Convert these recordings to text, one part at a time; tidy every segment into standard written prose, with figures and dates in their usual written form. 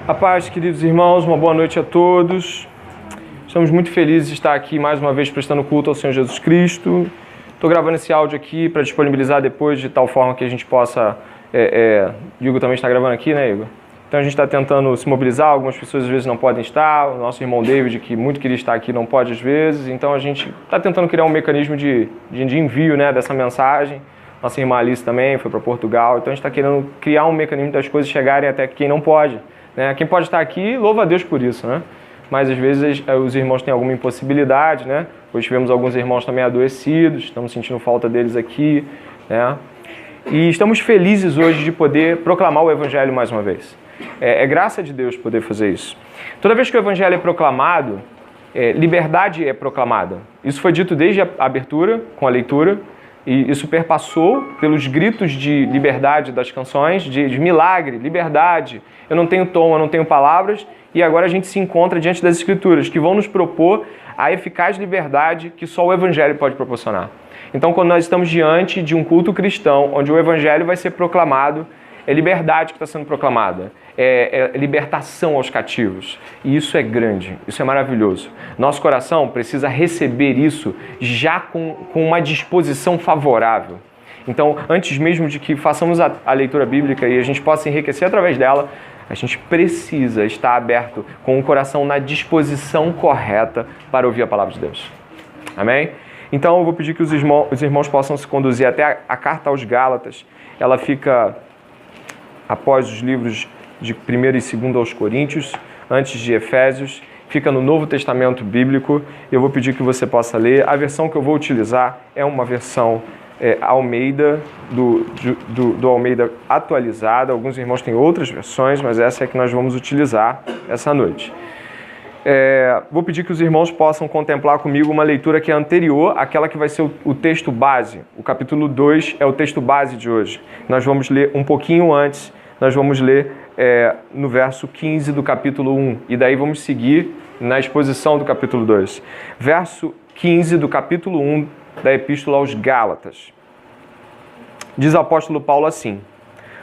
A paz, queridos irmãos, uma boa noite a todos. Estamos muito felizes de estar aqui mais uma vez prestando culto ao Senhor Jesus Cristo. Estou gravando esse áudio aqui para disponibilizar depois de tal forma que a gente possa... Igor também está gravando aqui, né, Igor? Então a gente está tentando se mobilizar, algumas pessoas às vezes não podem estar, o nosso irmão David, que muito queria estar aqui, não pode às vezes, então a gente está tentando criar um mecanismo de envio, né, dessa mensagem. Nossa irmã Alice também foi para Portugal, então a gente está querendo criar um mecanismo das coisas chegarem até quem não pode. Né? Quem pode estar aqui, louva a Deus por isso, né? Mas às vezes os irmãos têm alguma impossibilidade, né? Hoje tivemos alguns irmãos também adoecidos, estamos sentindo falta deles aqui, né? E estamos felizes hoje de poder proclamar o Evangelho mais uma vez. É graça de Deus poder fazer isso. Toda vez que o Evangelho é proclamado, liberdade é proclamada. Isso foi dito desde a abertura, com a leitura, e isso perpassou pelos gritos de liberdade das canções, de milagre, liberdade. Eu não tenho tom, eu não tenho palavras, e agora a gente se encontra diante das Escrituras, que vão nos propor a eficaz liberdade que só o Evangelho pode proporcionar. Então, quando nós estamos diante de um culto cristão, onde o Evangelho vai ser proclamado, é liberdade que está sendo proclamada, é libertação aos cativos. E isso é grande, isso é maravilhoso. Nosso coração precisa receber isso já com uma disposição favorável. Então, antes mesmo de que façamos a leitura bíblica e a gente possa enriquecer através dela, a gente precisa estar aberto com o coração na disposição correta para ouvir a palavra de Deus. Amém? Então, eu vou pedir que os irmãos possam se conduzir até a carta aos Gálatas. Ela fica após os livros de 1º e 2º aos Coríntios, antes de Efésios, fica no Novo Testamento Bíblico. Eu vou pedir que você possa ler. A versão que eu vou utilizar é uma versão Almeida, do Almeida atualizada. Alguns irmãos têm outras versões, mas essa é que nós vamos utilizar essa noite. Vou pedir que os irmãos possam contemplar comigo uma leitura que é anterior àquela que vai ser o texto base. O capítulo 2 é o texto base de hoje. Nós vamos ler um pouquinho antes, nós vamos ler no verso 15 do capítulo 1, e daí vamos seguir na exposição do capítulo 2. Verso 15 do capítulo 1 da Epístola aos Gálatas. Diz o apóstolo Paulo assim: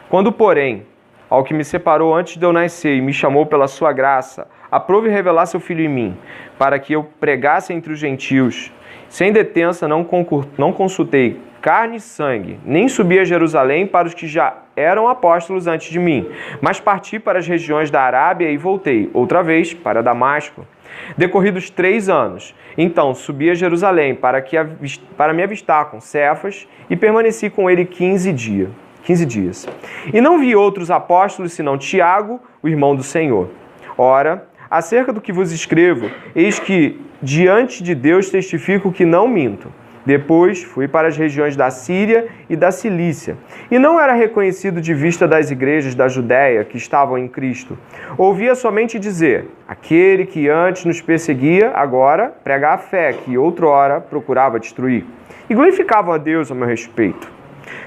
Quando, porém, ao que me separou antes de eu nascer e me chamou pela sua graça, aprove revelar seu Filho em mim, para que eu pregasse entre os gentios, sem detença não consultei carne e sangue, nem subi a Jerusalém para os que já eram apóstolos antes de mim, mas parti para as regiões da Arábia e voltei, outra vez, para Damasco. Decorridos 3 anos, então subi a Jerusalém para me avistar com Cefas e permaneci com ele 15 dias. E não vi outros apóstolos senão Tiago, o irmão do Senhor. Ora, acerca do que vos escrevo, eis que diante de Deus testifico que não minto. Depois fui para as regiões da Síria e da Cilícia, e não era reconhecido de vista das igrejas da Judéia que estavam em Cristo. Ouvia somente dizer: aquele que antes nos perseguia, agora prega a fé que outrora procurava destruir. E glorificavam a Deus a meu respeito.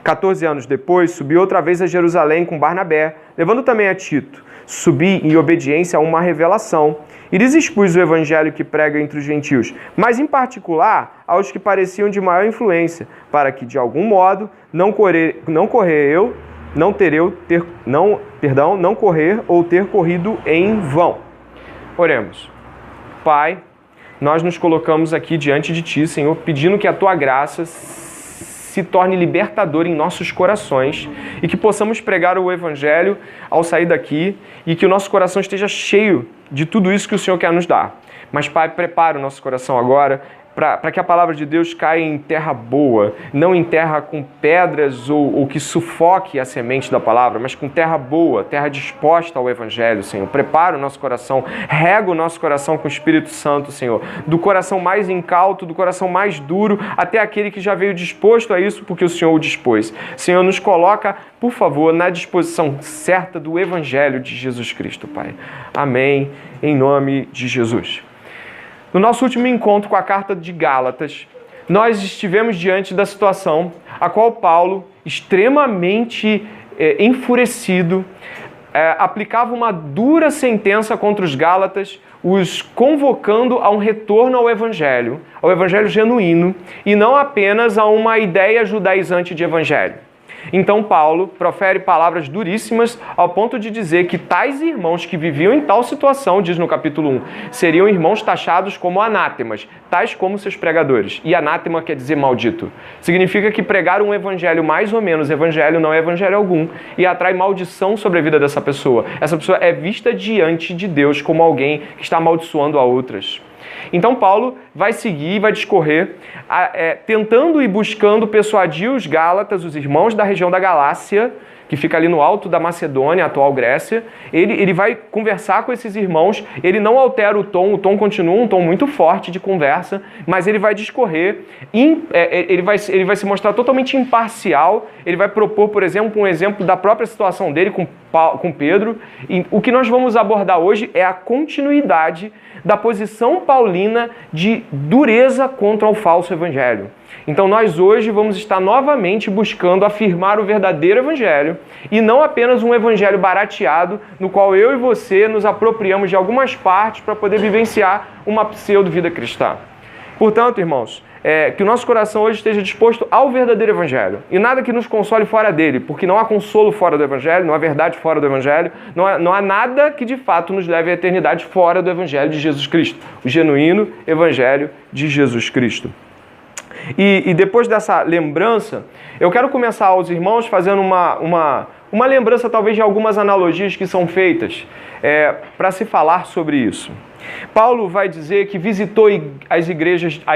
14 anos depois, subi outra vez a Jerusalém com Barnabé, levando também a Tito. Subi em obediência a uma revelação e lhes expus o evangelho que prega entre os gentios, mas em particular aos que pareciam de maior influência, para que de algum modo não correr ou ter corrido em vão. Oremos. Pai, nós nos colocamos aqui diante de Ti, Senhor, pedindo que a Tua graça se torne libertador em nossos corações e que possamos pregar o Evangelho ao sair daqui e que o nosso coração esteja cheio de tudo isso que o Senhor quer nos dar. Mas, Pai, prepara o nosso coração agora para que a palavra de Deus caia em terra boa, não em terra com pedras ou que sufoque a semente da palavra, mas com terra boa, terra disposta ao Evangelho, Senhor. Prepara o nosso coração, rega o nosso coração com o Espírito Santo, Senhor, do coração mais incauto, do coração mais duro, até aquele que já veio disposto a isso porque o Senhor o dispôs. Senhor, nos coloca, por favor, na disposição certa do Evangelho de Jesus Cristo, Pai. Amém, em nome de Jesus. No nosso último encontro com a carta de Gálatas, nós estivemos diante da situação a qual Paulo, extremamente enfurecido, aplicava uma dura sentença contra os Gálatas, os convocando a um retorno ao Evangelho genuíno, e não apenas a uma ideia judaizante de Evangelho. Então Paulo profere palavras duríssimas ao ponto de dizer que tais irmãos que viviam em tal situação, diz no capítulo 1, seriam irmãos taxados como anátemas, tais como seus pregadores. E anátema quer dizer maldito. Significa que pregar um evangelho mais ou menos, evangelho não é evangelho algum, e atrai maldição sobre a vida dessa pessoa. Essa pessoa é vista diante de Deus como alguém que está amaldiçoando a outras. Então Paulo vai seguir e vai discorrer, tentando e buscando persuadir os Gálatas, os irmãos da região da Galácia, que fica ali no alto da Macedônia, atual Grécia. Ele vai conversar com esses irmãos, ele não altera o tom continua um tom muito forte de conversa, mas ele vai discorrer, ele vai se mostrar totalmente imparcial, ele vai propor, por exemplo, um exemplo da própria situação dele com Pedro, e o que nós vamos abordar hoje é a continuidade da posição paulina de dureza contra o falso evangelho. Então nós hoje vamos estar novamente buscando afirmar o verdadeiro evangelho e não apenas um evangelho barateado no qual eu e você nos apropriamos de algumas partes para poder vivenciar uma pseudo-vida cristã. Portanto, irmãos, que o nosso coração hoje esteja disposto ao verdadeiro evangelho e nada que nos console fora dele, porque não há consolo fora do evangelho, não há verdade fora do evangelho, não há nada que de fato nos leve à eternidade fora do evangelho de Jesus Cristo, o genuíno evangelho de Jesus Cristo. E depois dessa lembrança, eu quero começar aos irmãos fazendo uma lembrança talvez de algumas analogias que são feitas para se falar sobre isso. Paulo vai dizer que visitou a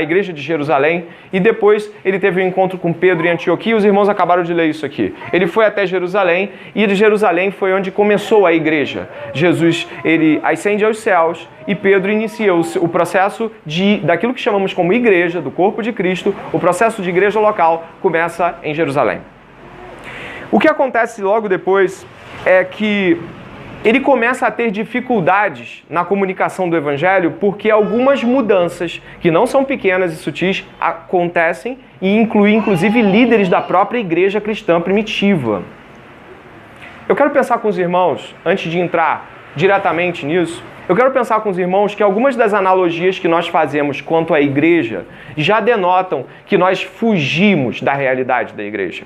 igreja de Jerusalém e depois ele teve um encontro com Pedro em Antioquia. Os irmãos acabaram de ler isso aqui. Ele foi até Jerusalém e de Jerusalém foi onde começou a igreja. Jesus, ele ascende aos céus e Pedro inicia o processo daquilo que chamamos como igreja, do corpo de Cristo. O processo de igreja local começa em Jerusalém. O que acontece logo depois é que ele começa a ter dificuldades na comunicação do evangelho porque algumas mudanças, que não são pequenas e sutis, acontecem e incluem inclusive líderes da própria igreja cristã primitiva. Eu quero pensar com os irmãos, antes de entrar diretamente nisso, eu quero pensar com os irmãos que algumas das analogias que nós fazemos quanto à igreja já denotam que nós fugimos da realidade da igreja.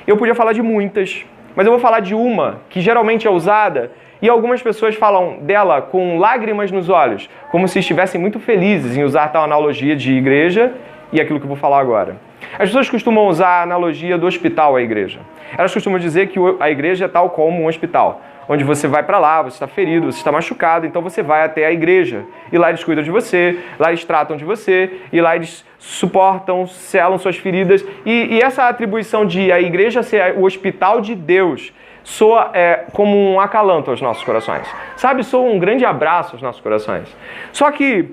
Eu podia falar de muitas, mas eu vou falar de uma que geralmente é usada e algumas pessoas falam dela com lágrimas nos olhos, como se estivessem muito felizes em usar tal analogia de igreja e aquilo que eu vou falar agora. As pessoas costumam usar a analogia do hospital à igreja. Elas costumam dizer que a igreja é tal como um hospital, onde você vai para lá, você está ferido, você está machucado, então você vai até a igreja. E lá eles cuidam de você, lá eles tratam de você, e lá eles suportam, selam suas feridas. E essa atribuição de a igreja ser o hospital de Deus soa como um acalanto aos nossos corações. Sabe, soa um grande abraço aos nossos corações. Só que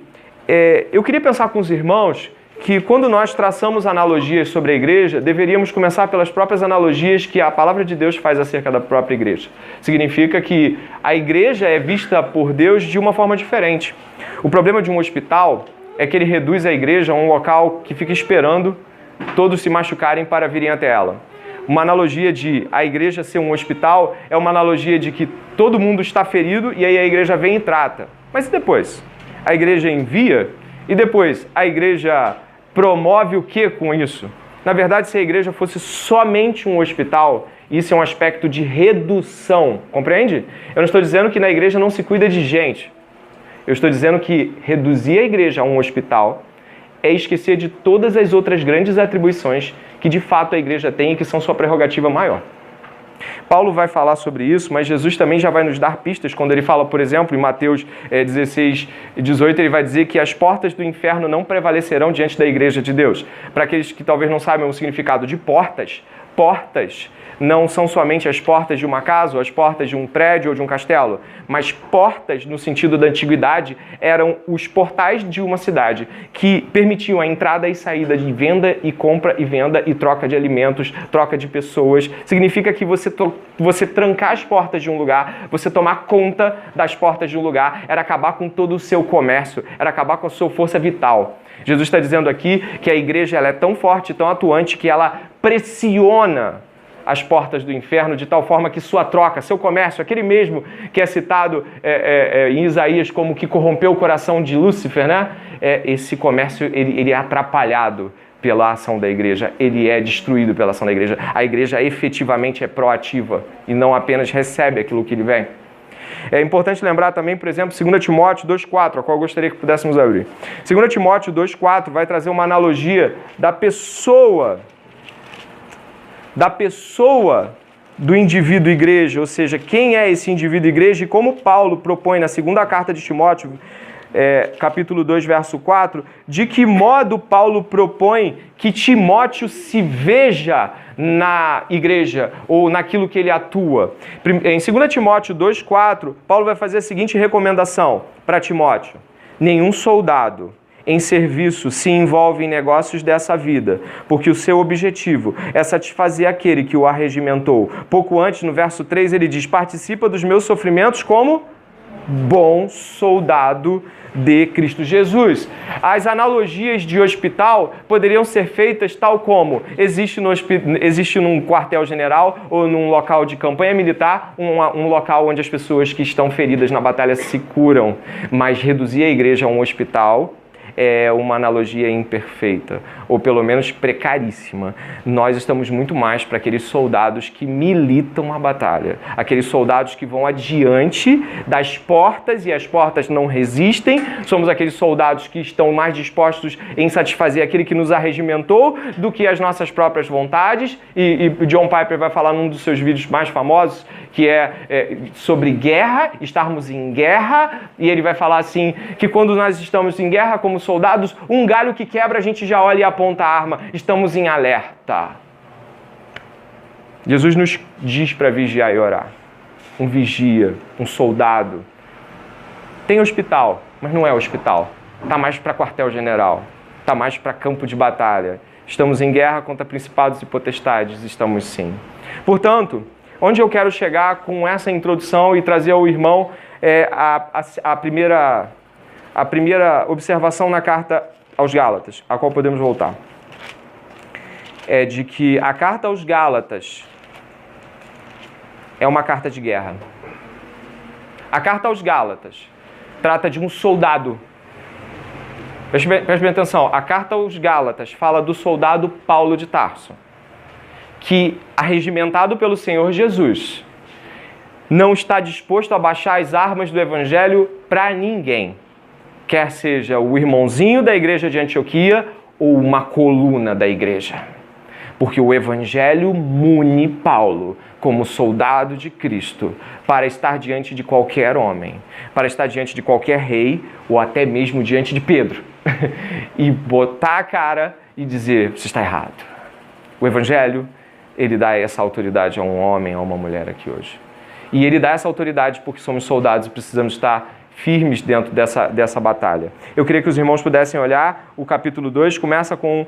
eu queria pensar com os irmãos que quando nós traçamos analogias sobre a igreja, deveríamos começar pelas próprias analogias que a palavra de Deus faz acerca da própria igreja. Significa que a igreja é vista por Deus de uma forma diferente. O problema de um hospital é que ele reduz a igreja a um local que fica esperando todos se machucarem para virem até ela. Uma analogia de a igreja ser um hospital é uma analogia de que todo mundo está ferido e aí a igreja vem e trata. Mas e depois? A igreja envia e depois a igreja promove o que com isso? Na verdade, se a igreja fosse somente um hospital, isso é um aspecto de redução, compreende? Eu não estou dizendo que na igreja não se cuida de gente. Eu estou dizendo que reduzir a igreja a um hospital é esquecer de todas as outras grandes atribuições que de fato a igreja tem e que são sua prerrogativa maior. Paulo vai falar sobre isso, mas Jesus também já vai nos dar pistas quando ele fala, por exemplo, em Mateus 16, 18, ele vai dizer que as portas do inferno não prevalecerão diante da igreja de Deus. Para aqueles que talvez não saibam o significado de portas não são somente as portas de uma casa ou as portas de um prédio ou de um castelo, mas portas, no sentido da antiguidade, eram os portais de uma cidade que permitiam a entrada e saída de venda e compra e venda e troca de alimentos, troca de pessoas. Significa que você trancar as portas de um lugar, você tomar conta das portas de um lugar, era acabar com todo o seu comércio, era acabar com a sua força vital. Jesus está dizendo aqui que a igreja ela é tão forte, tão atuante, que ela pressiona as portas do inferno de tal forma que sua troca, seu comércio, aquele mesmo que é citado em Isaías como que corrompeu o coração de Lúcifer, né? Esse comércio ele é atrapalhado pela ação da igreja, ele é destruído pela ação da igreja. A igreja efetivamente é proativa e não apenas recebe aquilo que lhe vem. É importante lembrar também, por exemplo, 2 Timóteo 2,4, a qual eu gostaria que pudéssemos abrir. 2 Timóteo 2,4 vai trazer uma analogia da pessoa do indivíduo igreja, ou seja, quem é esse indivíduo igreja e como Paulo propõe na segunda carta de Timóteo, capítulo 2, verso 4, de que modo Paulo propõe que Timóteo se veja na igreja ou naquilo que ele atua. Em 2 Timóteo 2,4, Paulo vai fazer a seguinte recomendação para Timóteo: nenhum soldado em serviço se envolve em negócios dessa vida, porque o seu objetivo é satisfazer aquele que o arregimentou. Pouco antes, no verso 3, ele diz: participa dos meus sofrimentos como bom soldado de Cristo Jesus. As analogias de hospital poderiam ser feitas tal como existe num quartel-general ou num local de campanha militar, um local onde as pessoas que estão feridas na batalha se curam, mas reduzir a igreja a um hospital é uma analogia imperfeita, ou pelo menos precaríssima. Nós estamos muito mais para aqueles soldados que militam a batalha, aqueles soldados que vão adiante das portas e as portas não resistem. Somos aqueles soldados que estão mais dispostos em satisfazer aquele que nos arregimentou do que as nossas próprias vontades. E John Piper vai falar num dos seus vídeos mais famosos, que é sobre guerra, estarmos em guerra, e ele vai falar assim, que quando nós estamos em guerra como soldados, um galho que quebra a gente já olha e aponta a arma, estamos em alerta. Jesus nos diz para vigiar e orar. Um vigia, um soldado. Tem hospital, mas não é hospital. Está mais para quartel-general, está mais para campo de batalha. Estamos em guerra contra principados e potestades, estamos sim. Portanto, onde eu quero chegar com essa introdução e trazer ao irmão a primeira observação na carta aos Gálatas, a qual podemos voltar, é de que a carta aos Gálatas é uma carta de guerra. A carta aos Gálatas trata de um soldado. Preste bem atenção, a carta aos Gálatas fala do soldado Paulo de Tarso, que, arregimentado pelo Senhor Jesus, não está disposto a baixar as armas do evangelho para ninguém, quer seja o irmãozinho da igreja de Antioquia ou uma coluna da igreja. Porque o evangelho mune Paulo como soldado de Cristo para estar diante de qualquer homem, para estar diante de qualquer rei ou até mesmo diante de Pedro e botar a cara e dizer: você está errado. O evangelho, ele dá essa autoridade a um homem, a uma mulher aqui hoje. E ele dá essa autoridade porque somos soldados e precisamos estar firmes dentro dessa batalha. Eu queria que os irmãos pudessem olhar o capítulo 2, começa com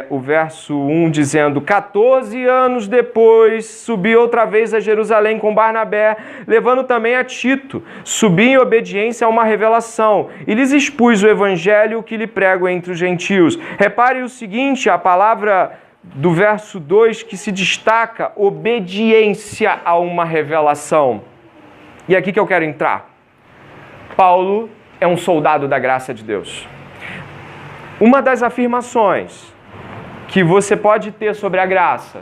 o verso 1 dizendo: 14 anos depois, subi outra vez a Jerusalém com Barnabé, levando também a Tito. Subi em obediência a uma revelação e lhes expus o evangelho que lhe prego entre os gentios. Repare o seguinte, a palavra do verso 2 que se destaca: obediência a uma revelação. E é aqui que eu quero entrar. Paulo é um soldado da graça de Deus. Uma das afirmações que você pode ter sobre a graça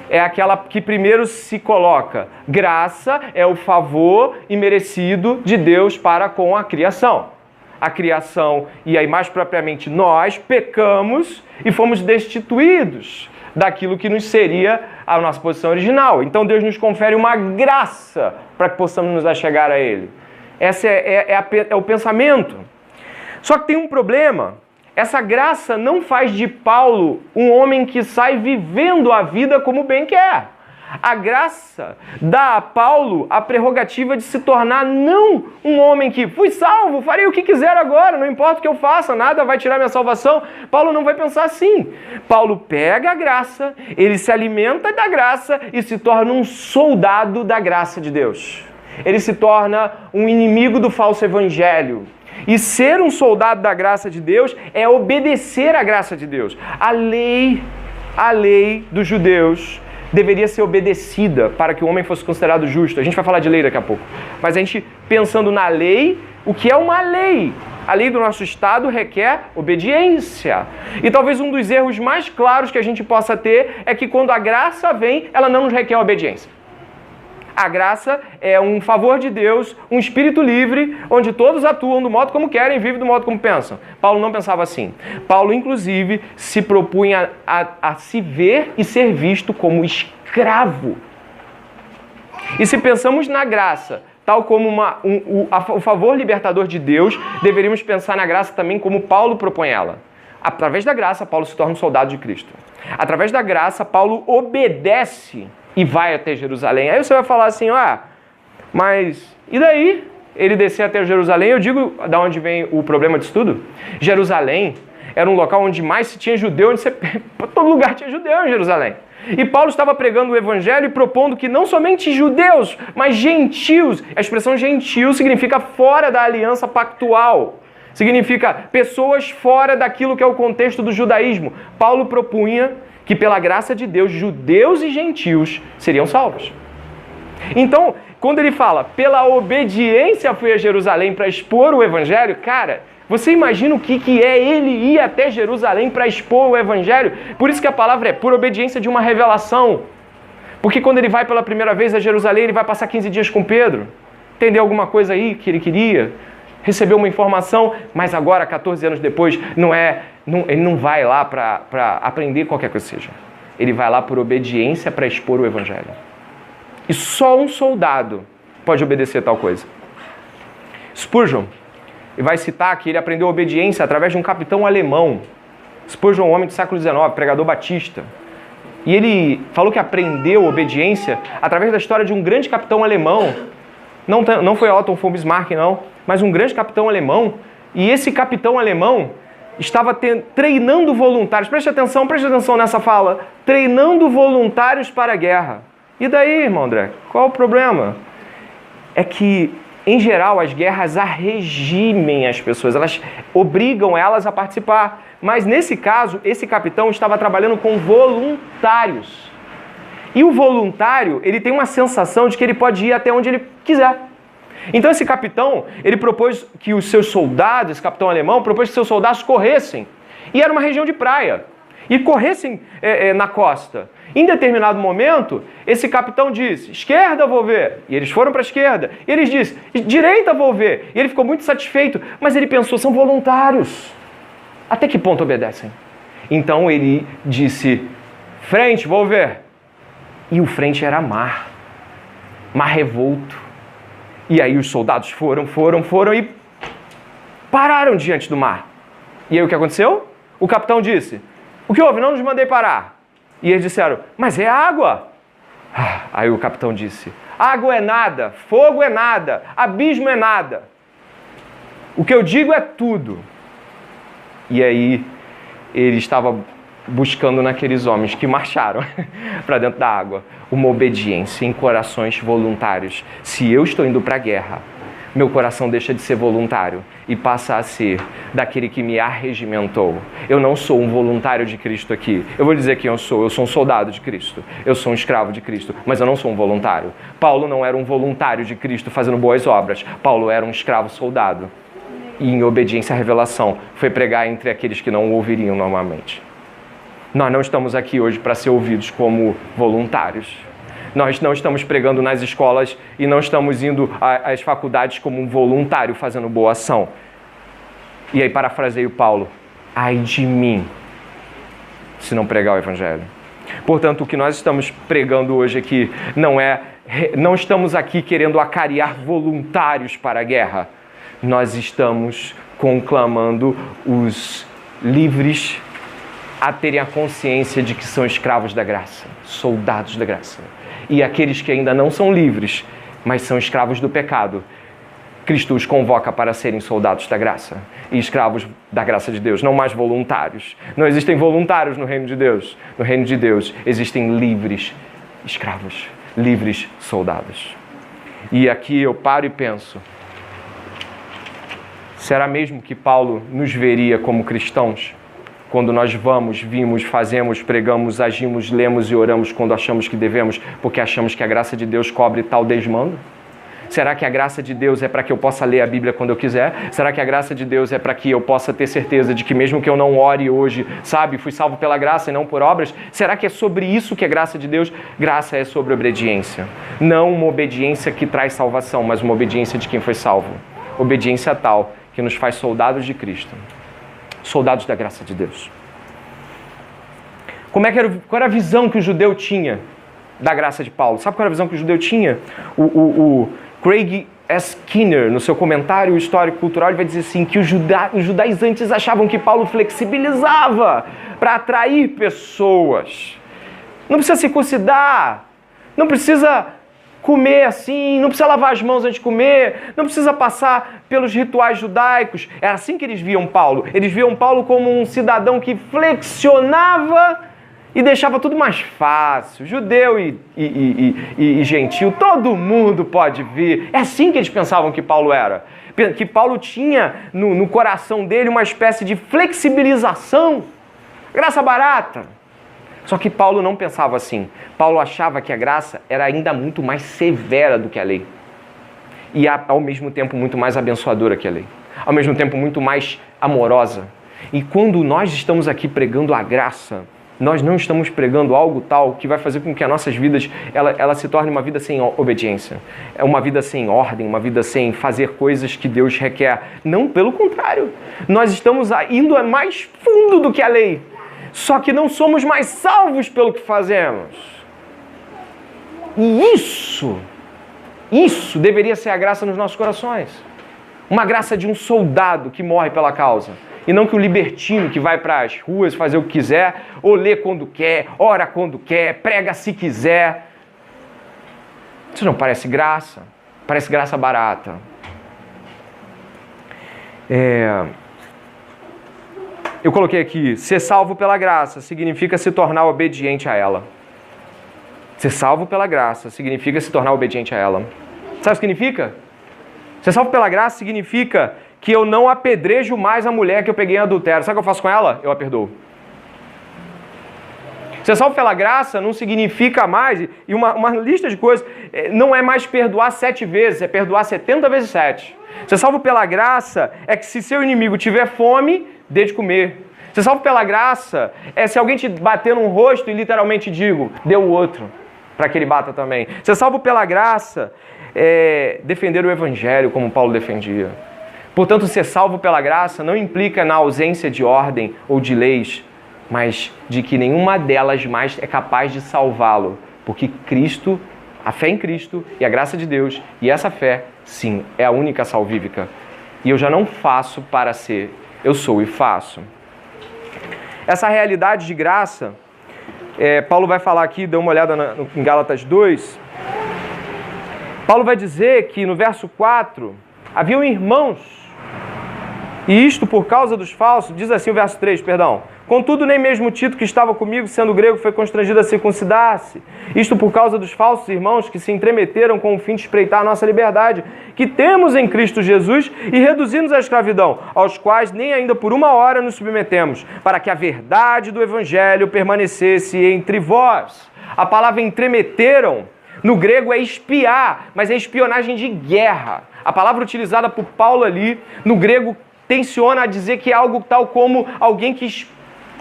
é aquela que primeiro se coloca: graça é o favor imerecido de Deus para com a criação. A criação, e aí mais propriamente nós, pecamos e fomos destituídos daquilo que nos seria a nossa posição original. Então Deus nos confere uma graça para que possamos nos achegar a Ele. Esse é o pensamento. Só que tem um problema. Essa graça não faz de Paulo um homem que sai vivendo a vida como bem quer. A graça dá a Paulo a prerrogativa de se tornar não um homem que fui salvo, farei o que quiser agora, não importa o que eu faça, nada vai tirar minha salvação. Paulo não vai pensar assim. Paulo pega a graça, ele se alimenta da graça e se torna um soldado da graça de Deus. Ele se torna um inimigo do falso evangelho. E ser um soldado da graça de Deus é obedecer à graça de Deus. A lei dos judeus deveria ser obedecida para que o homem fosse considerado justo. A gente vai falar de lei daqui a pouco. Mas a gente, pensando na lei, o que é uma lei? A lei do nosso Estado requer obediência. E talvez um dos erros mais claros que a gente possa ter é que quando a graça vem, ela não nos requer obediência. A graça é um favor de Deus, um espírito livre, onde todos atuam do modo como querem e vivem do modo como pensam. Paulo não pensava assim. Paulo, inclusive, se propunha a se ver e ser visto como escravo. E se pensamos na graça, tal como o favor libertador de Deus, deveríamos pensar na graça também como Paulo propõe ela. Através da graça, Paulo se torna um soldado de Cristo. Através da graça, Paulo obedece e vai até Jerusalém. Aí você vai falar assim, mas e daí? Ele descer até Jerusalém, eu digo, da onde vem o problema disso tudo? Jerusalém era um local onde mais se tinha judeu, todo lugar tinha judeu em Jerusalém. E Paulo estava pregando o evangelho e propondo que não somente judeus, mas gentios, a expressão gentil significa fora da aliança pactual, significa pessoas fora daquilo que é o contexto do judaísmo. Paulo propunha que pela graça de Deus, judeus e gentios seriam salvos. Então, quando ele fala, pela obediência fui a Jerusalém para expor o evangelho, cara, você imagina o que é ele ir até Jerusalém para expor o evangelho? Por isso que a palavra é por obediência de uma revelação. Porque quando ele vai pela primeira vez a Jerusalém, ele vai passar 15 dias com Pedro. Entendeu alguma coisa aí que ele queria? Recebeu uma informação, mas agora, 14 anos depois, ele não vai lá para aprender qualquer coisa que seja. Ele vai lá por obediência para expor o evangelho. E só um soldado pode obedecer tal coisa. Spurgeon vai citar que ele aprendeu obediência através de um capitão alemão. Spurgeon, um homem do século XIX, pregador batista. E ele falou que aprendeu obediência através da história de um grande capitão alemão. Não foi Otto von Bismarck, não, mas um grande capitão alemão. E esse capitão alemão estava treinando voluntários. Preste atenção nessa fala. Treinando voluntários para a guerra. E daí, irmão André? Qual o problema? É que, em geral, as guerras arregimem as pessoas. Elas obrigam elas a participar. Mas, nesse caso, esse capitão estava trabalhando com voluntários. E o voluntário, ele tem uma sensação de que ele pode ir até onde ele quiser. Então esse capitão, ele propôs que os seus soldados, esse capitão alemão, propôs que seus soldados corressem. E era uma região de praia. E corressem na costa. Em determinado momento, esse capitão disse, esquerda vou ver. E eles foram para a esquerda. E eles disseram, direita vou ver. E ele ficou muito satisfeito. Mas ele pensou, são voluntários. Até que ponto obedecem? Então ele disse, frente vou ver. E o frente era mar revolto. E aí os soldados foram e pararam diante do mar. E aí o que aconteceu? O capitão disse, o que houve? Não nos mandei parar. E eles disseram, mas é água. Aí o capitão disse, água é nada, fogo é nada, abismo é nada. O que eu digo é tudo. E aí ele estava buscando naqueles homens que marcharam para dentro da água uma obediência em corações voluntários. Se eu estou indo para a guerra, meu coração deixa de ser voluntário e passa a ser daquele que me arregimentou. Eu não sou um voluntário de Cristo aqui. Eu vou dizer quem eu sou um soldado de Cristo. Eu sou um escravo de Cristo, mas eu não sou um voluntário. Paulo não era um voluntário de Cristo fazendo boas obras. Paulo era um escravo soldado. E em obediência à revelação, foi pregar entre aqueles que não o ouviriam normalmente. Nós não estamos aqui hoje para ser ouvidos como voluntários. Nós não estamos pregando nas escolas e não estamos indo às faculdades como um voluntário fazendo boa ação. E aí parafraseio Paulo, ai de mim, se não pregar o evangelho. Portanto, o que nós estamos pregando hoje aqui não estamos aqui querendo acariar voluntários para a guerra. Nós estamos conclamando os livres a terem a consciência de que são escravos da graça, soldados da graça. E aqueles que ainda não são livres, mas são escravos do pecado, Cristo os convoca para serem soldados da graça e escravos da graça de Deus, não mais voluntários. Não existem voluntários no reino de Deus. No reino de Deus existem livres escravos, livres soldados. E aqui eu paro e penso, será mesmo que Paulo nos veria como cristãos? Quando nós vimos, fazemos, pregamos, agimos, lemos e oramos quando achamos que devemos, porque achamos que a graça de Deus cobre tal desmando? Será que a graça de Deus é para que eu possa ler a Bíblia quando eu quiser? Será que a graça de Deus é para que eu possa ter certeza de que mesmo que eu não ore hoje, sabe, fui salvo pela graça e não por obras? Será que é sobre isso que é graça de Deus? Graça é sobre obediência. Não uma obediência que traz salvação, mas uma obediência de quem foi salvo. Obediência tal que nos faz soldados de Cristo. Soldados da graça de Deus. Qual era a visão que o judeu tinha da graça de Paulo? Sabe qual era a visão que o judeu tinha? O Craig S. Skinner, no seu comentário histórico-cultural, ele vai dizer assim, que os judaizantes achavam que Paulo flexibilizava para atrair pessoas. Não precisa circuncidar, não precisa comer assim, não precisa lavar as mãos antes de comer, não precisa passar pelos rituais judaicos. Era assim que eles viam Paulo. Eles viam Paulo como um cidadão que flexionava e deixava tudo mais fácil. Judeu e gentil, todo mundo pode vir. É assim que eles pensavam que Paulo era. Que Paulo tinha no coração dele uma espécie de flexibilização. Graça barata. Só que Paulo não pensava assim. Paulo achava que a graça era ainda muito mais severa do que a lei. E ao mesmo tempo muito mais abençoadora que a lei. Ao mesmo tempo muito mais amorosa. E quando nós estamos aqui pregando a graça, nós não estamos pregando algo tal que vai fazer com que as nossas vidas ela se torne uma vida sem obediência. É uma vida sem ordem, uma vida sem fazer coisas que Deus requer. Não, pelo contrário. Nós estamos indo mais fundo do que a lei. Só que não somos mais salvos pelo que fazemos. E isso deveria ser a graça nos nossos corações. Uma graça de um soldado que morre pela causa. E não que o libertino que vai para as ruas fazer o que quiser, ou lê quando quer, ora quando quer, prega se quiser. Isso não parece graça. Parece graça barata. Eu coloquei aqui, ser salvo pela graça significa se tornar obediente a ela. Ser salvo pela graça significa se tornar obediente a ela. Sabe o que significa? Ser salvo pela graça significa que eu não apedrejo mais a mulher que eu peguei em adultério. Sabe o que eu faço com ela? Eu a perdoo. Ser salvo pela graça não significa mais, e uma lista de coisas, não é mais perdoar 7 vezes, é perdoar 70 vezes 7. Ser salvo pela graça é que se seu inimigo tiver fome, dê de comer. Ser salvo pela graça é se alguém te bater num rosto e literalmente digo, dê o outro, para que ele bata também. Ser salvo pela graça é defender o evangelho como Paulo defendia. Portanto, ser salvo pela graça não implica na ausência de ordem ou de leis, mas de que nenhuma delas mais é capaz de salvá-lo, porque Cristo, a fé em Cristo e a graça de Deus, e essa fé, sim, é a única salvífica. E eu já não faço para ser, eu sou e faço. Essa realidade de graça, Paulo vai falar aqui, dá uma olhada em Gálatas 2, Paulo vai dizer que no verso 4, haviam irmãos, e isto por causa dos falsos, diz assim o verso 3, perdão. Contudo, nem mesmo Tito, que estava comigo, sendo grego, foi constrangido a circuncidar-se. Isto por causa dos falsos irmãos que se entremeteram com o fim de espreitar a nossa liberdade, que temos em Cristo Jesus, e reduzir-nos à escravidão, aos quais nem ainda por uma hora nos submetemos, para que a verdade do Evangelho permanecesse entre vós. A palavra entremeteram, no grego é espiar, mas é espionagem de guerra. A palavra utilizada por Paulo ali, no grego, tenciona a dizer que é algo tal como alguém que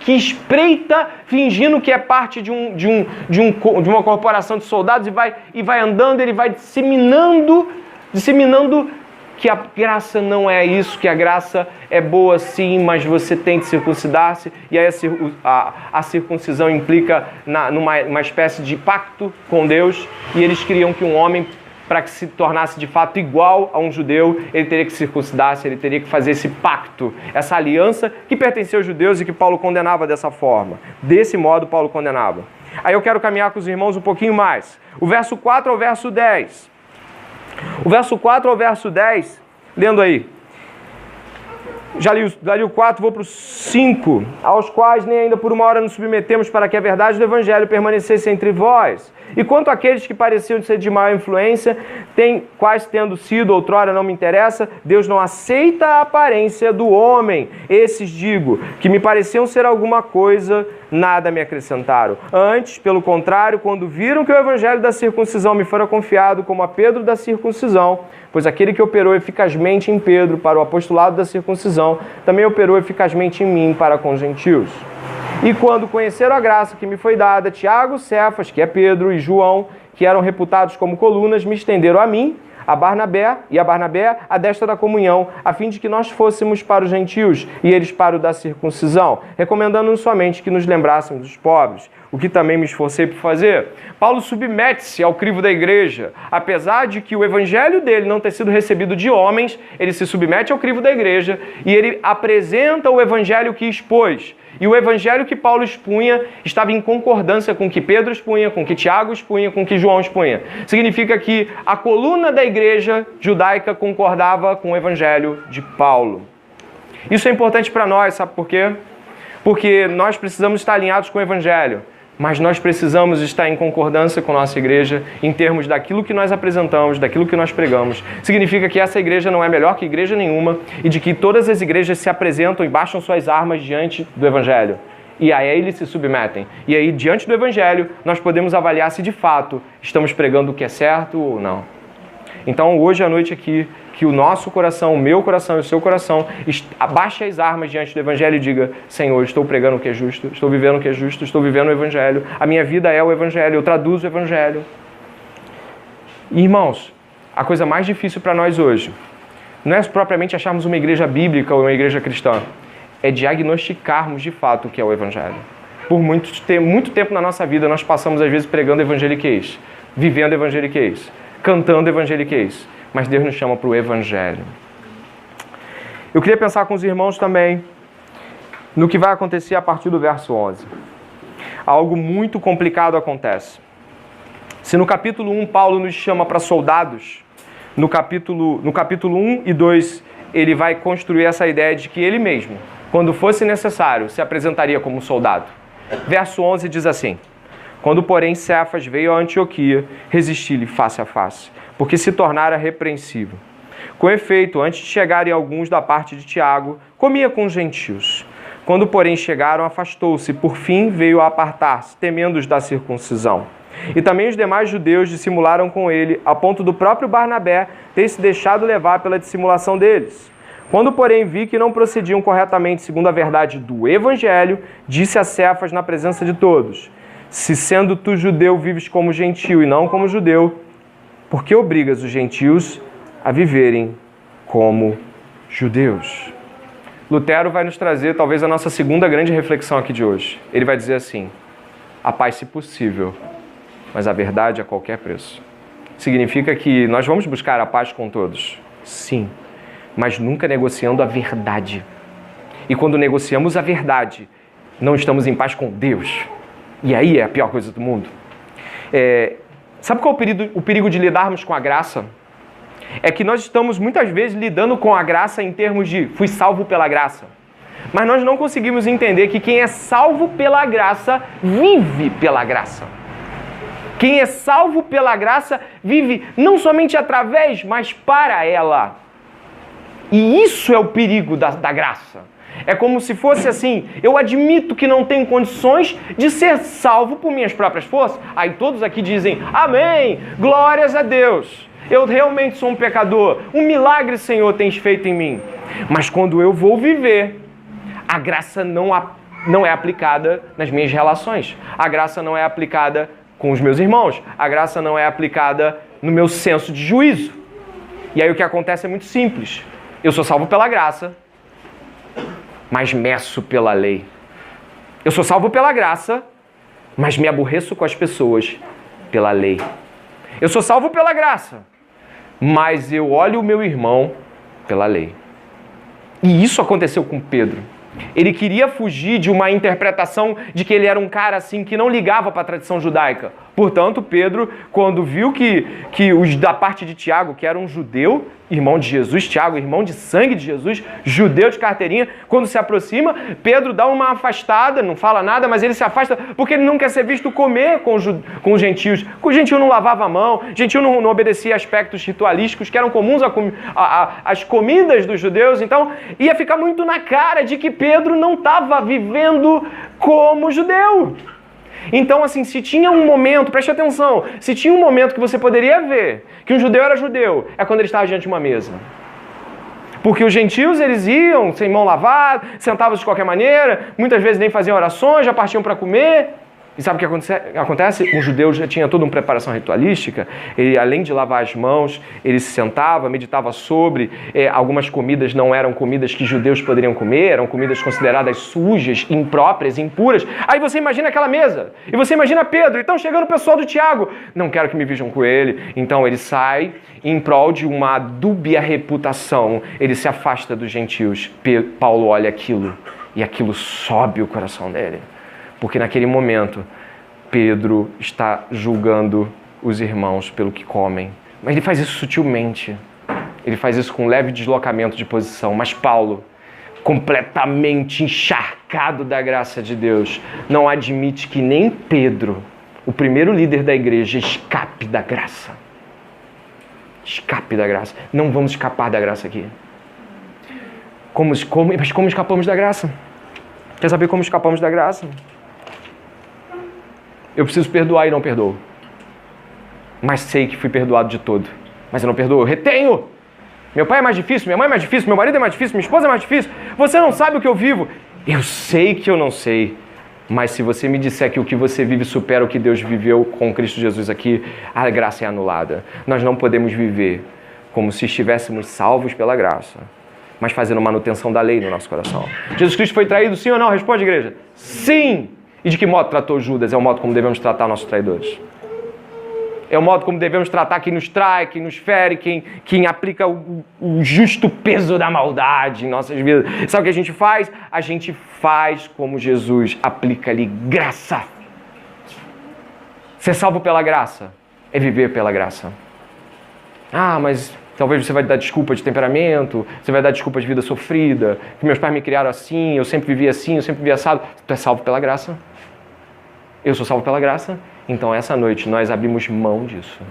espreita fingindo que é parte de uma corporação de soldados e vai andando, ele vai disseminando que a graça não é isso, que a graça é boa sim, mas você tem que circuncidar-se, e aí a circuncisão implica numa espécie de pacto com Deus, e eles queriam que um homem, para que se tornasse de fato igual a um judeu, ele teria que circuncidar-se, ele teria que fazer esse pacto, essa aliança que pertencia aos judeus e que Paulo condenava dessa forma. Desse modo, Paulo condenava. Aí eu quero caminhar com os irmãos um pouquinho mais. O verso 4 ao verso 10. O verso 4 ao verso 10, lendo aí. Já li o 4, vou para o 5. Aos quais nem ainda por uma hora nos submetemos, para que a verdade do Evangelho permanecesse entre vós. E quanto àqueles que pareciam ser de maior influência, quais tendo sido outrora não me interessa, Deus não aceita a aparência do homem. Esses digo, que me pareciam ser alguma coisa, nada me acrescentaram. Antes, pelo contrário, quando viram que o evangelho da circuncisão me fora confiado como a Pedro da circuncisão, pois aquele que operou eficazmente em Pedro para o apostolado da circuncisão, também operou eficazmente em mim para com os gentios. E quando conheceram a graça que me foi dada, Tiago, Cefas, que é Pedro, e João, que eram reputados como colunas, me estenderam a mim, a Barnabé a destra da comunhão, a fim de que nós fôssemos para os gentios e eles para o da circuncisão, recomendando-nos somente que nos lembrássemos dos pobres, o que também me esforcei por fazer. Paulo submete-se ao crivo da igreja. Apesar de que o evangelho dele não ter sido recebido de homens, ele se submete ao crivo da igreja e ele apresenta o evangelho que expôs. E o evangelho que Paulo expunha estava em concordância com o que Pedro expunha, com o que Tiago expunha, com o que João expunha. Significa que a coluna da igreja judaica concordava com o evangelho de Paulo. Isso é importante para nós, sabe por quê? Porque nós precisamos estar alinhados com o evangelho, mas nós precisamos estar em concordância com a nossa igreja em termos daquilo que nós apresentamos, daquilo que nós pregamos. Significa que essa igreja não é melhor que igreja nenhuma e de que todas as igrejas se apresentam e baixam suas armas diante do evangelho. E a ele se submetem. E aí, diante do evangelho, nós podemos avaliar se de fato estamos pregando o que é certo ou não. Então, hoje à noite aqui, que o nosso coração, o meu coração e o seu coração abaixe as armas diante do evangelho e diga: Senhor, estou pregando o que é justo, estou vivendo o que é justo, estou vivendo o evangelho, a minha vida é o evangelho, eu traduzo o evangelho. E, irmãos, a coisa mais difícil para nós hoje não é propriamente acharmos uma igreja bíblica ou uma igreja cristã, é diagnosticarmos de fato o que é o evangelho. Por muito tempo na nossa vida nós passamos às vezes pregando evangeliquez, vivendo evangeliquez, cantando evangeliquez, mas Deus nos chama para o evangelho. Eu queria pensar com os irmãos também no que vai acontecer a partir do verso 11. Algo muito complicado acontece. Se no capítulo 1 Paulo nos chama para soldados, no capítulo 1 e 2 ele vai construir essa ideia de que ele mesmo, quando fosse necessário, se apresentaria como soldado. Verso 11 diz assim: quando, porém, Cefas veio a Antioquia, resisti-lhe face a face, porque se tornara repreensível. Com efeito, antes de chegarem alguns da parte de Tiago, comia com os gentios. Quando, porém, chegaram, afastou-se, por fim veio a apartar-se, temendo os da circuncisão. E também os demais judeus dissimularam com ele, a ponto do próprio Barnabé ter se deixado levar pela dissimulação deles. Quando, porém, vi que não procediam corretamente segundo a verdade do evangelho, disse a Cefas na presença de todos: se sendo tu judeu vives como gentio e não como judeu, por que obrigas os gentios a viverem como judeus? Lutero vai nos trazer talvez a nossa segunda grande reflexão aqui de hoje. Ele vai dizer assim: a paz se possível, mas a verdade a qualquer preço. Significa que nós vamos buscar a paz com todos? Sim, mas nunca negociando a verdade. E quando negociamos a verdade, não estamos em paz com Deus. E aí é a pior coisa do mundo. Sabe qual é o perigo de lidarmos com a graça? É que nós estamos muitas vezes lidando com a graça em termos de fui salvo pela graça. Mas nós não conseguimos entender que quem é salvo pela graça, vive pela graça. Quem é salvo pela graça, vive não somente através, mas para ela. E isso é o perigo da graça. É como se fosse assim: eu admito que não tenho condições de ser salvo por minhas próprias forças. Aí todos aqui dizem: amém, glórias a Deus. Eu realmente sou um pecador. Um milagre, Senhor, tens feito em mim. Mas quando eu vou viver, a graça não é aplicada nas minhas relações. A graça não é aplicada com os meus irmãos. A graça não é aplicada no meu senso de juízo. E aí o que acontece é muito simples. Eu sou salvo pela graça, mas meço pela lei. Eu sou salvo pela graça, mas me aborreço com as pessoas pela lei. Eu sou salvo pela graça, mas eu olho o meu irmão pela lei. E isso aconteceu com Pedro. Ele queria fugir de uma interpretação de que ele era um cara assim que não ligava para a tradição judaica. Portanto, Pedro, quando viu que os da parte de Tiago, que era um judeu irmão de Jesus, Tiago, irmão de sangue de Jesus, judeu de carteirinha, quando se aproxima, Pedro dá uma afastada, não fala nada, mas ele se afasta porque ele não quer ser visto comer com os gentios. O gentio não lavava a mão, o gentio não obedecia aspectos ritualísticos que eram comuns às comidas dos judeus, então ia ficar muito na cara de que Pedro não estava vivendo como judeu. Então, assim, se tinha um momento, preste atenção, se tinha um momento que você poderia ver que um judeu era judeu, é quando ele estava diante de uma mesa. Porque os gentios, eles iam sem mão lavada, sentavam de qualquer maneira, muitas vezes nem faziam orações, já partiam para comer. E sabe o que acontece? Um judeu já tinha toda uma preparação ritualística. Ele, além de lavar as mãos, ele se sentava, meditava sobre. Algumas comidas não eram comidas que judeus poderiam comer, eram comidas consideradas sujas, impróprias, impuras. Aí você imagina aquela mesa, e você imagina Pedro, então chegando o pessoal do Tiago, não quero que me vejam com ele. Então ele sai em prol de uma dúbia reputação, ele se afasta dos gentios. Paulo olha aquilo, e aquilo sobe o coração dele. Porque naquele momento, Pedro está julgando os irmãos pelo que comem. Mas ele faz isso sutilmente. Ele faz isso com um leve deslocamento de posição. Mas Paulo, completamente encharcado da graça de Deus, não admite que nem Pedro, o primeiro líder da igreja, escape da graça. Escape da graça. Não vamos escapar da graça aqui. Mas como escapamos da graça? Quer saber como escapamos da graça? Eu preciso perdoar e não perdoo. Mas sei que fui perdoado de todo. Mas eu não perdoo, eu retenho. Meu pai é mais difícil, minha mãe é mais difícil, meu marido é mais difícil, minha esposa é mais difícil. Você não sabe o que eu vivo. Eu sei que eu não sei. Mas se você me disser que o que você vive supera o que Deus viveu com Cristo Jesus aqui, a graça é anulada. Nós não podemos viver como se estivéssemos salvos pela graça, mas fazendo manutenção da lei no nosso coração. Jesus Cristo foi traído, sim ou não? Responde, igreja. Sim! E de que modo tratou Judas? É o modo como devemos tratar nossos traidores. É o modo como devemos tratar quem nos trai, quem nos fere, quem aplica o justo peso da maldade em nossas vidas. Sabe o que a gente faz? A gente faz como Jesus, aplica-lhe graça. Ser salvo pela graça é viver pela graça. Mas talvez você vai dar desculpa de temperamento, você vai dar desculpa de vida sofrida, que meus pais me criaram assim, eu sempre vivi assim, eu sempre vivi assado. Tu é salvo pela graça. Eu sou salvo pela graça. Então, essa noite, nós abrimos mão disso.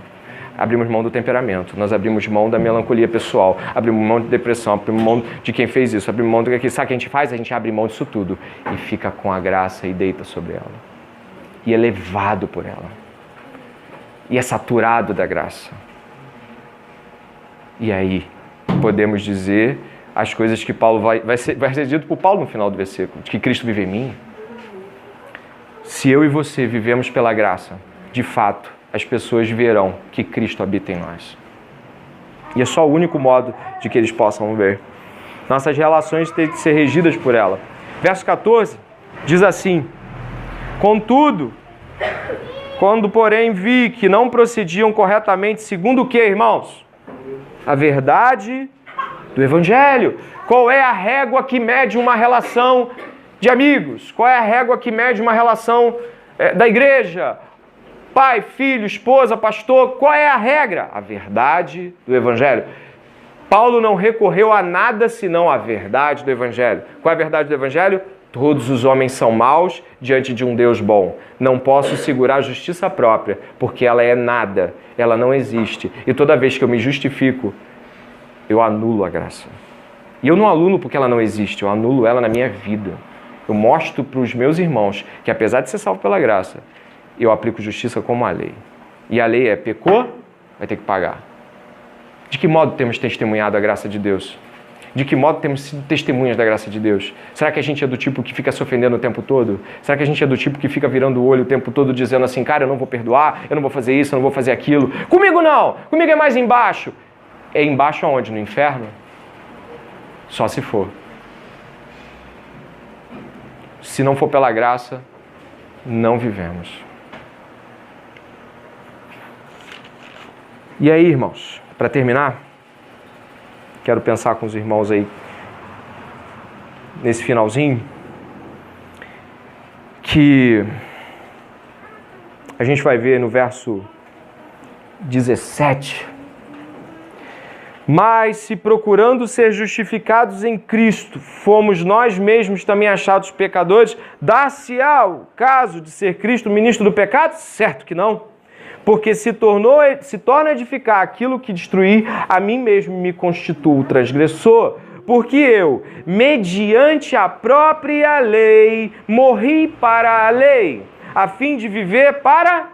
Abrimos mão do temperamento, nós abrimos mão da melancolia pessoal, abrimos mão de depressão, abrimos mão de quem fez isso, abrimos mão do que sabe o que a gente faz? A gente abre mão disso tudo e fica com a graça e deita sobre ela. E é levado por ela. E é saturado da graça. E aí, podemos dizer as coisas que Paulo vai ser dito por Paulo no final do versículo, de que Cristo vive em mim. Se eu e você vivemos pela graça, de fato, as pessoas verão que Cristo habita em nós. E é só o único modo de que eles possam ver. Nossas relações têm de ser regidas por ela. Verso 14 diz assim: contudo, quando porém vi que não procediam corretamente, segundo o que, irmãos? A verdade do Evangelho. Qual é a régua que mede uma relação de amigos? Qual é a régua que mede uma relação da igreja? Pai, filho, esposa, pastor, qual é a regra? A verdade do Evangelho. Paulo não recorreu a nada senão a verdade do Evangelho. Qual é a verdade do Evangelho? Todos os homens são maus diante de um Deus bom. Não posso segurar a justiça própria, porque ela é nada, ela não existe. E toda vez que eu me justifico, eu anulo a graça. E eu não anulo porque ela não existe, eu anulo ela na minha vida. Eu mostro para os meus irmãos que, apesar de ser salvo pela graça, eu aplico justiça como a lei. E a lei é: pecou, vai ter que pagar. De que modo temos testemunhado a graça de Deus? De que modo temos sido testemunhas da graça de Deus? Será que a gente é do tipo que fica se ofendendo o tempo todo? Será que a gente é do tipo que fica virando o olho o tempo todo dizendo assim: cara, eu não vou perdoar, eu não vou fazer isso, eu não vou fazer aquilo. Comigo não! Comigo é mais embaixo. É embaixo aonde? No inferno? Só se for. Se não for pela graça, não vivemos. E aí, irmãos, para terminar, quero pensar com os irmãos aí, nesse finalzinho, que a gente vai ver no verso 17, Mas se procurando ser justificados em Cristo, fomos nós mesmos também achados pecadores, dar-se-á o caso de ser Cristo ministro do pecado? Certo que não. Porque se torna edificar aquilo que destruí, a mim mesmo me constituo transgressor. Porque eu, mediante a própria lei, morri para a lei, a fim de viver para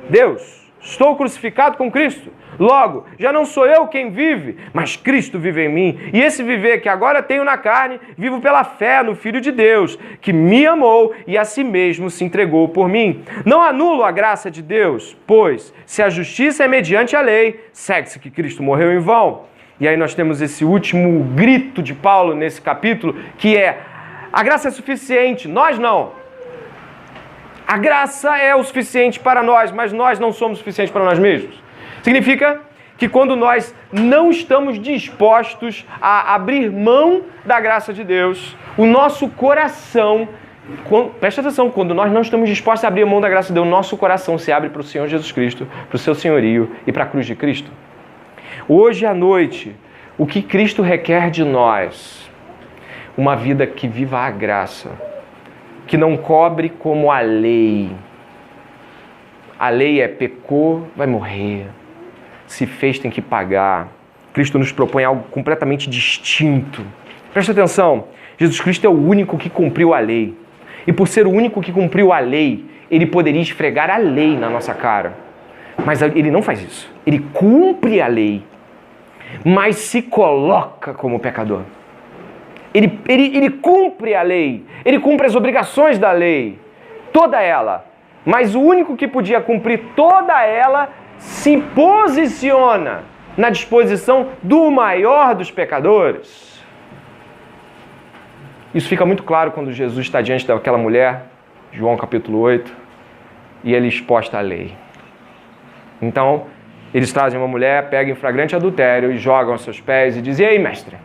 Deus. Estou crucificado com Cristo. Logo, já não sou eu quem vive, mas Cristo vive em mim. E esse viver que agora tenho na carne, vivo pela fé no Filho de Deus, que me amou e a si mesmo se entregou por mim. Não anulo a graça de Deus, pois, se a justiça é mediante a lei, segue-se que Cristo morreu em vão. E aí nós temos esse último grito de Paulo nesse capítulo, que é: a graça é suficiente, nós não. A graça é o suficiente para nós, mas nós não somos suficientes para nós mesmos. Significa que quando nós não estamos dispostos a abrir mão da graça de Deus, o nosso coração, presta atenção, quando nós não estamos dispostos a abrir mão da graça de Deus, o nosso coração se abre para o Senhor Jesus Cristo, para o seu senhorio e para a cruz de Cristo. Hoje à noite, o que Cristo requer de nós? Uma vida que viva a graça, que não cobre como a lei. A lei é pecou, vai morrer. Se fez, tem que pagar. Cristo nos propõe algo completamente distinto. Presta atenção, Jesus Cristo é o único que cumpriu a lei. E por ser o único que cumpriu a lei, ele poderia esfregar a lei na nossa cara. Mas ele não faz isso. Ele cumpre a lei, mas se coloca como pecador. Ele cumpre a lei, ele cumpre as obrigações da lei, toda ela. Mas o único que podia cumprir toda ela se posiciona na disposição do maior dos pecadores. Isso fica muito claro quando Jesus está diante daquela mulher, João capítulo 8, e ele exposta a lei. Então, eles trazem uma mulher, pegam em flagrante adultério e jogam aos seus pés e dizem: "E aí, mestre?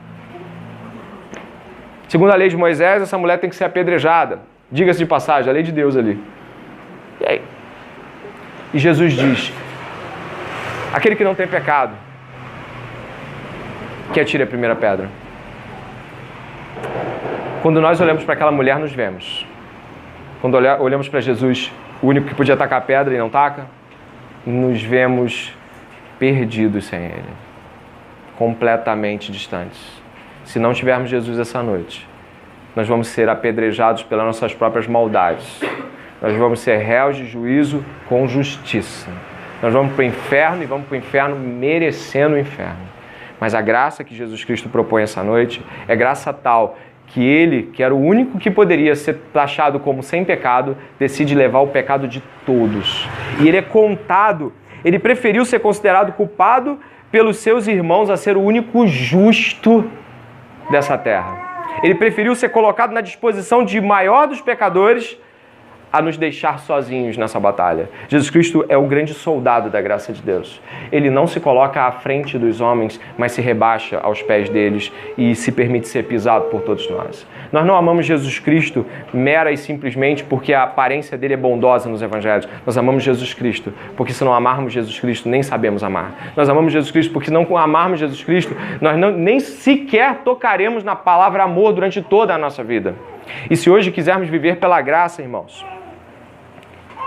Segundo a lei de Moisés, essa mulher tem que ser apedrejada." Diga-se de passagem, a lei de Deus ali. E aí? E Jesus diz: aquele que não tem pecado, que atire a primeira pedra. Quando nós olhamos para aquela mulher, nos vemos. Quando olhamos para Jesus, o único que podia tacar a pedra e não taca, nos vemos perdidos sem Ele, completamente distantes. Se não tivermos Jesus essa noite, nós vamos ser apedrejados pelas nossas próprias maldades. Nós vamos ser réus de juízo com justiça. Nós vamos para o inferno e vamos para o inferno merecendo o inferno. Mas a graça que Jesus Cristo propõe essa noite é graça tal que Ele, que era o único que poderia ser taxado como sem pecado, decide levar o pecado de todos. E Ele é contado, Ele preferiu ser considerado culpado pelos seus irmãos a ser o único justo dessa terra. Ele preferiu ser colocado na disposição de maior dos pecadores a nos deixar sozinhos nessa batalha. Jesus Cristo é o grande soldado da graça de Deus. Ele não se coloca à frente dos homens, mas se rebaixa aos pés deles e se permite ser pisado por todos nós. Nós não amamos Jesus Cristo mera e simplesmente porque a aparência dele é bondosa nos evangelhos. Nós amamos Jesus Cristo porque se não amarmos Jesus Cristo, nem sabemos amar. Nós amamos Jesus Cristo porque se não amarmos Jesus Cristo, nós nem sequer tocaremos na palavra amor durante toda a nossa vida. E se hoje quisermos viver pela graça, irmãos,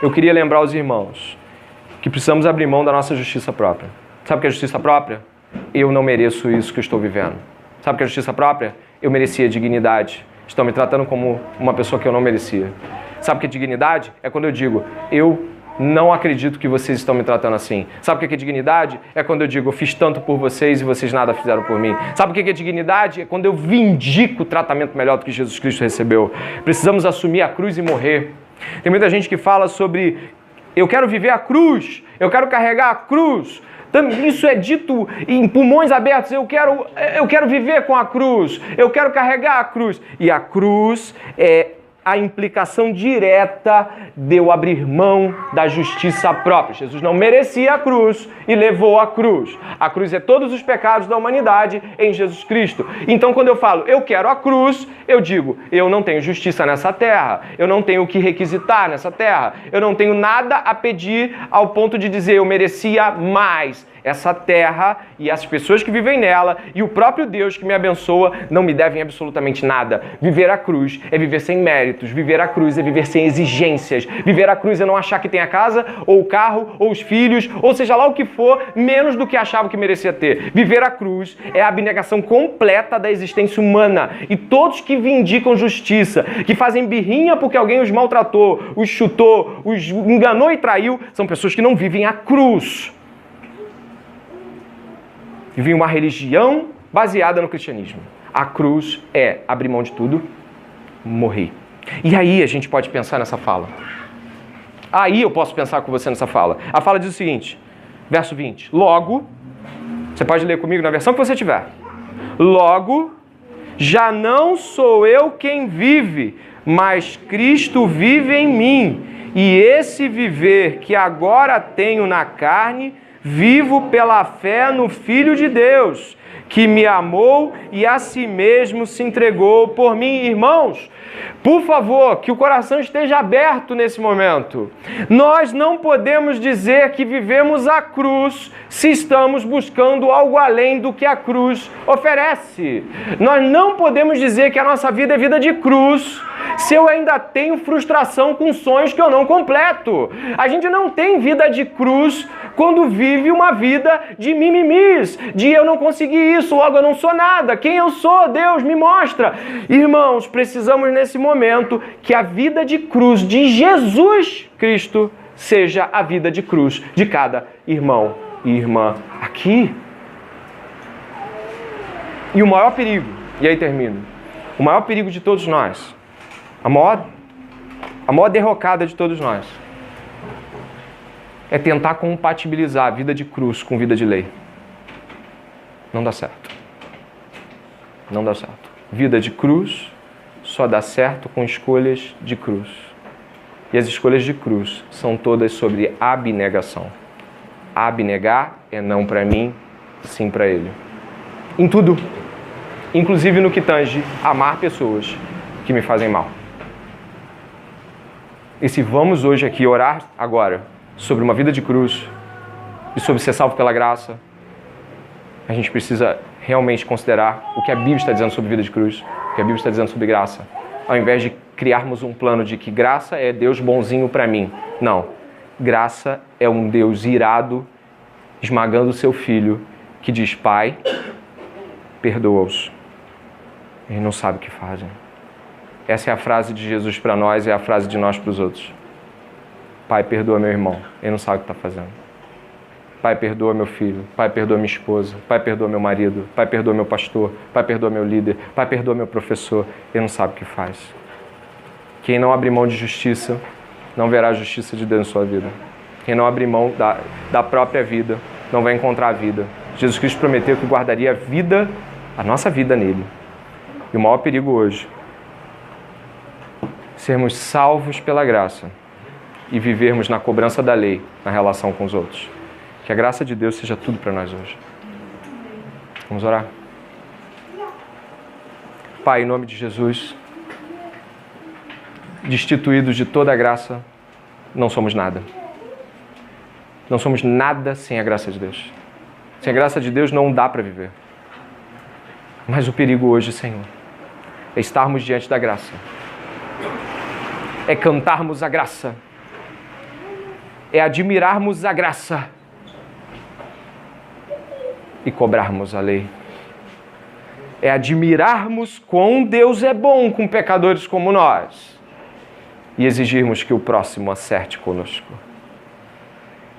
eu queria lembrar aos irmãos que precisamos abrir mão da nossa justiça própria. Sabe o que é justiça própria? Eu não mereço isso que eu estou vivendo. Sabe o que é justiça própria? Eu merecia dignidade. Estão me tratando como uma pessoa que eu não merecia. Sabe o que é dignidade? É quando eu digo: eu não acredito que vocês estão me tratando assim. Sabe o que é dignidade? É quando eu digo: eu fiz tanto por vocês e vocês nada fizeram por mim. Sabe o que é dignidade? É quando eu vindico o tratamento melhor do que Jesus Cristo recebeu. Precisamos assumir a cruz e morrer. Tem muita gente que fala sobre: eu quero viver a cruz, eu quero carregar a cruz. Isso é dito em pulmões abertos: eu quero viver com a cruz, eu quero carregar a cruz. E a cruz é a implicação direta de eu abrir mão da justiça própria. Jesus não merecia a cruz e levou a cruz. A cruz é todos os pecados da humanidade em Jesus Cristo. Então, quando eu falo eu quero a cruz, eu digo: eu não tenho justiça nessa terra, eu não tenho o que requisitar nessa terra, eu não tenho nada a pedir ao ponto de dizer eu merecia mais. essa terra e as pessoas que vivem nela e o próprio Deus que me abençoa não me devem absolutamente nada. Viver a cruz é viver sem méritos, viver a cruz é viver sem exigências, viver a cruz é não achar que tem a casa, ou o carro, ou os filhos, ou seja lá o que for, menos do que achava que merecia ter. Viver a cruz é a abnegação completa da existência humana, e todos que vindicam justiça, que fazem birrinha porque alguém os maltratou, os chutou, os enganou e traiu, são pessoas que não vivem a cruz. Vivem uma religião baseada no cristianismo. A cruz é abrir mão de tudo, morrer. E aí a gente pode pensar nessa fala. Aí eu posso pensar com você nessa fala. A fala diz o seguinte, verso 20. Logo, você pode ler comigo na versão que você tiver. Logo, já não sou eu quem vive, mas Cristo vive em mim. E esse viver que agora tenho na carne, vivo pela fé no Filho de Deus, que me amou e a si mesmo se entregou por mim. Irmãos, por favor, que o coração esteja aberto nesse momento. Nós não podemos dizer que vivemos a cruz se estamos buscando algo além do que a cruz oferece. Nós não podemos dizer que a nossa vida é vida de cruz se eu ainda tenho frustração com sonhos que eu não completo. A gente não tem vida de cruz quando vive uma vida de mimimis, de eu não consegui isso, logo eu não sou nada. Quem eu sou? Deus me mostra. Irmãos, precisamos nesse momento que a vida de cruz de Jesus Cristo seja a vida de cruz de cada irmão e irmã aqui. E o maior perigo, e aí termino, o maior perigo de todos nós, a maior derrocada de todos nós, é tentar compatibilizar a vida de cruz com vida de lei. Não dá certo. Não dá certo. Vida de cruz só dá certo com escolhas de cruz. E as escolhas de cruz são todas sobre abnegação. Abnegar é não para mim, sim para Ele. Em tudo. Inclusive no que tange amar pessoas que me fazem mal. E se vamos hoje aqui orar agora sobre uma vida de cruz e sobre ser salvo pela graça, a gente precisa realmente considerar o que a Bíblia está dizendo sobre vida de cruz, o que a Bíblia está dizendo sobre graça, ao invés de criarmos um plano de que graça é Deus bonzinho para mim. Não. Graça é um Deus irado, esmagando o seu filho, que diz, Pai, perdoa-os. Eles não sabem o que fazem. Essa é a frase de Jesus para nós, é a frase de nós para os outros. Pai, perdoa meu irmão, ele não sabe o que está fazendo. Pai, perdoa meu filho. Pai, perdoa minha esposa. Pai, perdoa meu marido. Pai, perdoa meu pastor. Pai, perdoa meu líder. Pai, perdoa meu professor. Ele não sabe o que faz. Quem não abre mão de justiça, não verá a justiça de Deus em sua vida. Quem não abre mão da própria vida, não vai encontrar a vida. Jesus Cristo prometeu que guardaria a vida, a nossa vida nele. E o maior perigo hoje, sermos salvos pela graça e vivermos na cobrança da lei, na relação com os outros. Que a graça de Deus seja tudo para nós hoje. Vamos orar? Pai, em nome de Jesus, destituídos de toda a graça, não somos nada. Não somos nada sem a graça de Deus. Sem a graça de Deus não dá para viver. Mas o perigo hoje, Senhor, é estarmos diante da graça. É cantarmos a graça. É admirarmos a graça. E cobrarmos a lei. É admirarmos quão Deus é bom com pecadores como nós. E exigirmos que o próximo acerte conosco.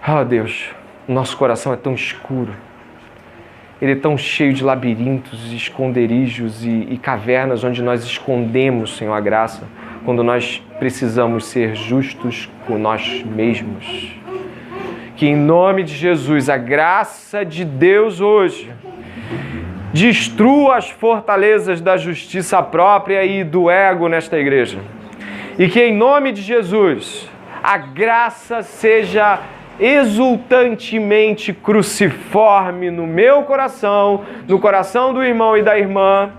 Ah, Deus, nosso coração é tão escuro. Ele é tão cheio de labirintos, esconderijos e cavernas onde nós escondemos, Senhor, a graça, quando nós precisamos ser justos com nós mesmos. Que em nome de Jesus, a graça de Deus hoje destrua as fortalezas da justiça própria e do ego nesta igreja. E que em nome de Jesus, a graça seja exultantemente cruciforme no meu coração, no coração do irmão e da irmã,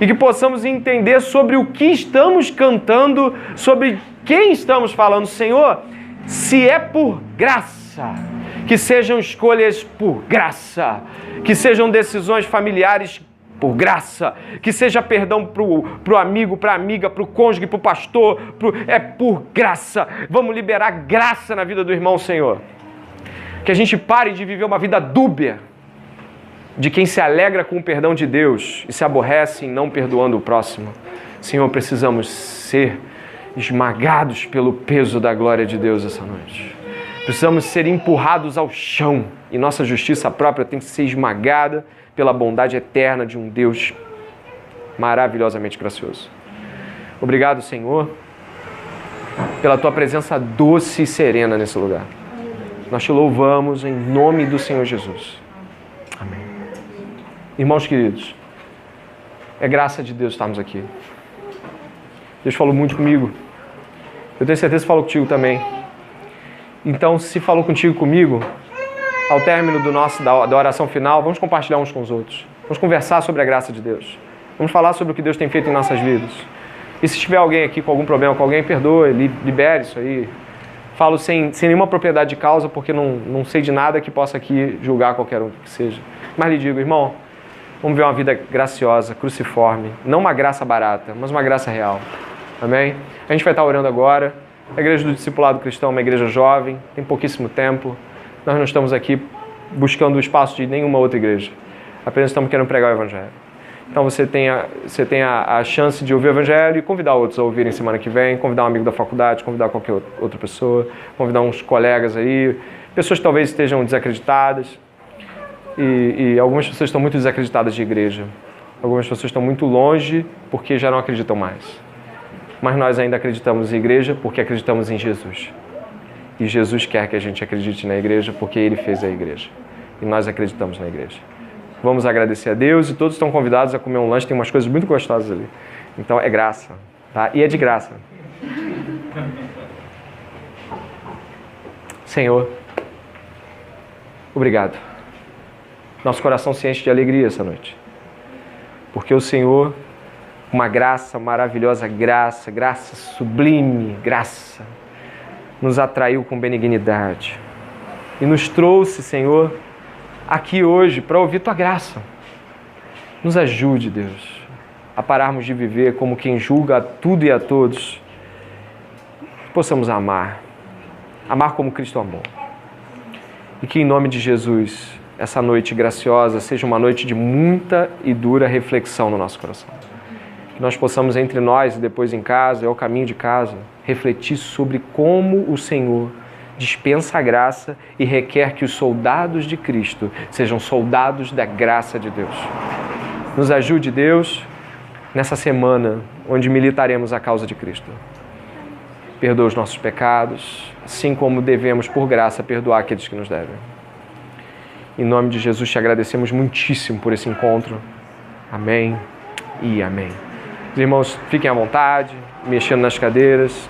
e que possamos entender sobre o que estamos cantando, sobre quem estamos falando. Senhor, se é por graça, Que sejam escolhas por graça. Que sejam decisões familiares por graça. Que seja perdão pro amigo, pra amiga, pro cônjuge, pro pastor. É por graça. Vamos liberar graça na vida do irmão, Senhor. Que a gente pare de viver uma vida dúbia de quem se alegra com o perdão de Deus e se aborrece em não perdoando o próximo. Senhor, precisamos ser esmagados pelo peso da glória de Deus essa noite. Precisamos ser empurrados ao chão e nossa justiça própria tem que ser esmagada pela bondade eterna de um Deus maravilhosamente gracioso. Obrigado, Senhor, pela Tua presença doce e serena nesse lugar. Nós Te louvamos em nome do Senhor Jesus. Amém. Irmãos queridos, é graça de Deus estarmos aqui. Deus falou muito comigo. Eu tenho certeza que falou contigo também. Então, se falou comigo, ao término da oração final, vamos compartilhar uns com os outros. Vamos conversar sobre a graça de Deus. Vamos falar sobre o que Deus tem feito em nossas vidas. E se tiver alguém aqui com algum problema com alguém, perdoe, libere isso aí. Falo sem nenhuma propriedade de causa, porque não sei de nada que possa aqui julgar qualquer um que seja. Mas lhe digo, irmão, vamos ver uma vida graciosa, cruciforme. Não uma graça barata, mas uma graça real. Amém? A gente vai estar orando agora. A Igreja do Discipulado Cristão é uma igreja jovem, tem pouquíssimo tempo. Nós não estamos aqui buscando o espaço de nenhuma outra igreja. Apenas estamos querendo pregar o Evangelho. Então você tem a chance de ouvir o Evangelho e convidar outros a ouvirem semana que vem, convidar um amigo da faculdade, convidar qualquer outra pessoa, convidar uns colegas aí, pessoas que talvez estejam desacreditadas. E algumas pessoas estão muito desacreditadas de igreja. Algumas pessoas estão muito longe porque já não acreditam mais. Mas nós ainda acreditamos em igreja porque acreditamos em Jesus. E Jesus quer que a gente acredite na igreja porque Ele fez a igreja. E nós acreditamos na igreja. Vamos agradecer a Deus e todos estão convidados a comer um lanche. Tem umas coisas muito gostosas ali. Então é graça, tá? E é de graça. Senhor, obrigado. Nosso coração se enche de alegria essa noite. Porque o Senhor, uma graça maravilhosa, graça sublime, graça, nos atraiu com benignidade. E nos trouxe, Senhor, aqui hoje para ouvir Tua graça. Nos ajude, Deus, a pararmos de viver como quem julga a tudo e a todos. Possamos amar como Cristo amou. E que em nome de Jesus, essa noite graciosa seja uma noite de muita e dura reflexão no nosso coração. Que nós possamos entre nós e depois em casa, ao caminho de casa, refletir sobre como o Senhor dispensa a graça e requer que os soldados de Cristo sejam soldados da graça de Deus. Nos ajude, Deus, nessa semana onde militaremos a causa de Cristo. Perdoa os nossos pecados, assim como devemos, por graça, perdoar aqueles que nos devem. Em nome de Jesus, te agradecemos muitíssimo por esse encontro. Amém e amém. Os irmãos, fiquem à vontade, mexendo nas cadeiras.